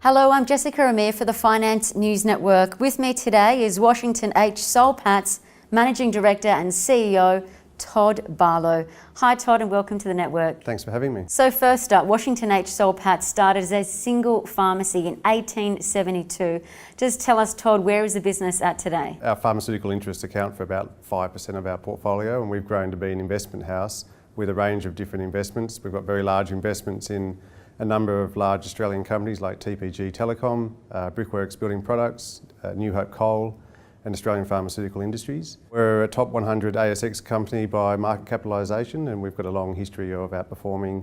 Hello, I'm Jessica Amir for the Finance News Network. With me today is Washington H. Soul Patts Managing Director and CEO, Todd Barlow. Hi Todd and welcome to the network. Thanks for having me. So first up, Washington H. Soul Patts started as a single pharmacy in 1872. Just tell us, Todd, where is the business at today? Our pharmaceutical interests account for about 5% of our portfolio, and we've grown to be an investment house with a range of different investments. We've got very large investments in a number of large Australian companies like TPG Telecom, Brickworks Building Products, New Hope Coal and Australian Pharmaceutical Industries. We're a top 100 ASX company by market capitalisation, and we've got a long history of outperforming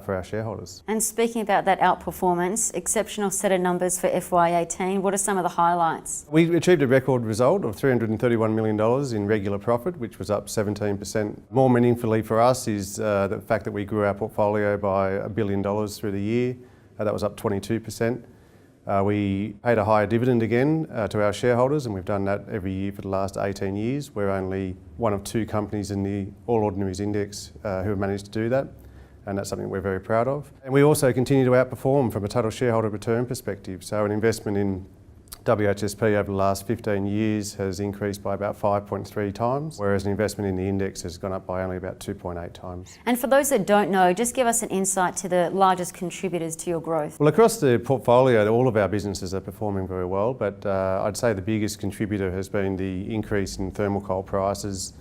for our shareholders. And speaking about that outperformance, exceptional set of numbers for FY18. What are some of the highlights? We achieved a record result of $331 million in regular profit, which was up 17%. More meaningfully for us is the fact that we grew our portfolio by $1 billion through the year. That was up 22%. We paid a higher dividend again to our shareholders, and we've done that every year for the last 18 years. We're only one of two companies in the All Ordinaries Index who have managed to do that, and that's something we're very proud of. And we also continue to outperform from a total shareholder return perspective. So an investment in WHSP over the last 15 years has increased by about 5.3 times, whereas an investment in the index has gone up by only about 2.8 times. And for those that don't know, just give us an insight to the largest contributors to your growth. Well, across the portfolio, all of our businesses are performing very well, but I'd say the biggest contributor has been the increase in thermal coal prices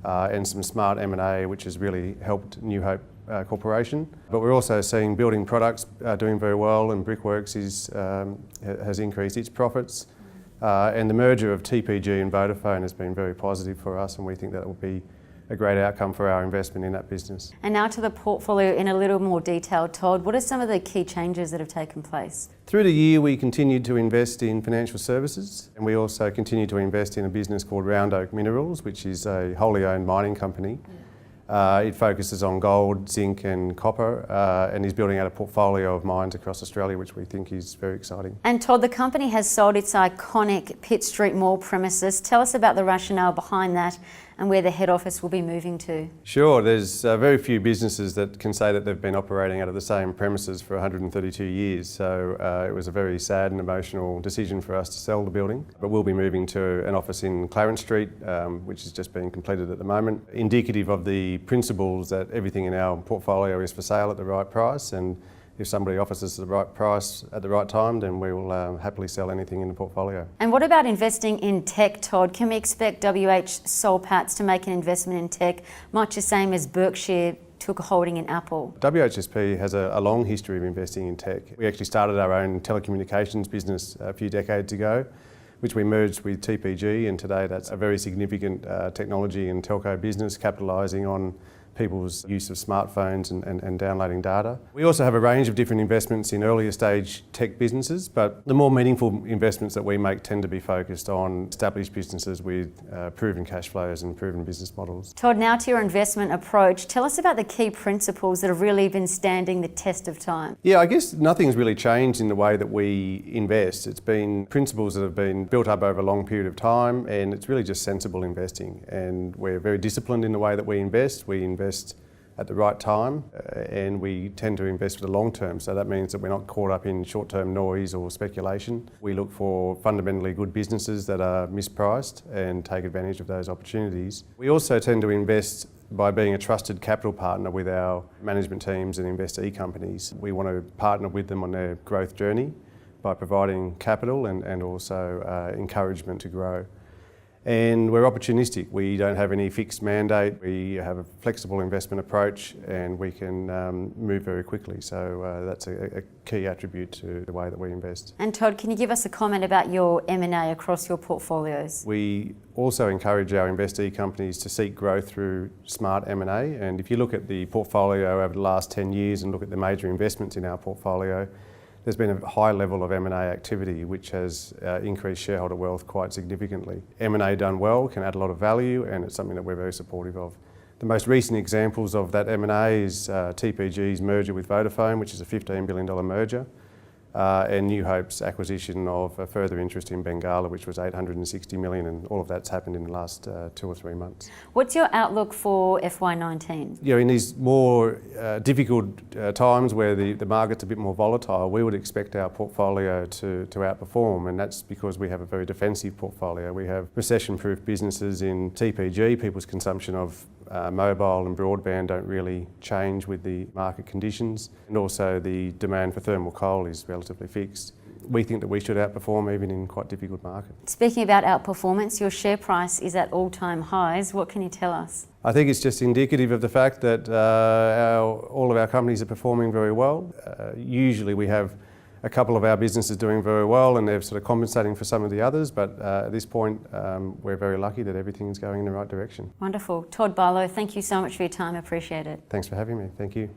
and some smart M&A, which has really helped New Hope Corporation. But we're also seeing building products doing very well, and Brickworks has increased its profits. And the merger of TPG and Vodafone has been very positive for us, and we think that will be a great outcome for our investment in that business. And now to the portfolio in a little more detail, Todd. What are some of the key changes that have taken place? Through the year, we continued to invest in financial services, and we also continued to invest in a business called Round Oak Minerals, which is a wholly owned mining company. It focuses on gold, zinc and copper and is building out a portfolio of mines across Australia, which we think is very exciting. And Todd, the company has sold its iconic Pitt Street Mall premises. Tell us about the rationale behind that and where the head office will be moving to. Sure, there's very few businesses that can say that they've been operating out of the same premises for 132 years. So it was a very sad and emotional decision for us to sell the building. But we'll be moving to an office in Clarence Street, which is just being completed at the moment, indicative of the principles that everything in our portfolio is for sale at the right price, and if somebody offers us the right price at the right time, then we will happily sell anything in the portfolio. And what about investing in tech, Todd? Can we expect WH Soul Patts to make an investment in tech, much the same as Berkshire took a holding in Apple? WHSP has a long history of investing in tech. We actually started our own telecommunications business a few decades ago, which we merged with TPG, and today that's a very significant technology and telco business capitalising on people's use of smartphones and downloading data. We also have a range of different investments in earlier stage tech businesses, but the more meaningful investments that we make tend to be focused on established businesses with proven cash flows and proven business models. Todd, now to your investment approach. Tell us about the key principles that have really been standing the test of time. Yeah, I guess nothing's really changed in the way that we invest. It's been principles that have been built up over a long period of time, and it's really just sensible investing. And we're very disciplined in the way that we invest. We invest at the right time, and we tend to invest for the long term, so that means that we're not caught up in short-term noise or speculation. We look for fundamentally good businesses that are mispriced and take advantage of those opportunities. We also tend to invest by being a trusted capital partner with our management teams and investee companies. We want to partner with them on their growth journey by providing capital and also encouragement to grow. And we're opportunistic. We don't have any fixed mandate. We have a flexible investment approach, and we can move very quickly. So that's a key attribute to the way that we invest. And Todd, can you give us a comment about your M&A across your portfolios? We also encourage our investee companies to seek growth through smart M&A. And if you look at the portfolio over the last 10 years and look at the major investments in our portfolio, there's been a high level of M&A activity, which has increased shareholder wealth quite significantly. M&A done well can add a lot of value, and it's something that we're very supportive of. The most recent examples of that M&A is TPG's merger with Vodafone, which is a $15 billion merger. and New Hope's acquisition of a further interest in Bengala, which was $860 million, and all of that's happened in the last 2 or 3 months. What's your outlook for FY19? You know, in these more difficult times where the market's a bit more volatile, we would expect our portfolio to outperform, and that's because we have a very defensive portfolio. We have recession-proof businesses in TPG. People's consumption of mobile and broadband don't really change with the market conditions, and also the demand for thermal coal is relatively fixed. We think that we should outperform even in quite difficult markets. Speaking about outperformance, your share price is at all-time highs. What can you tell us? I think it's just indicative of the fact that all of our companies are performing very well. Usually we have a couple of our businesses doing very well and they're sort of compensating for some of the others, but at this point we're very lucky that everything is going in the right direction. Wonderful. Todd Barlow, thank you so much for your time. Appreciate it. Thanks for having me. Thank you.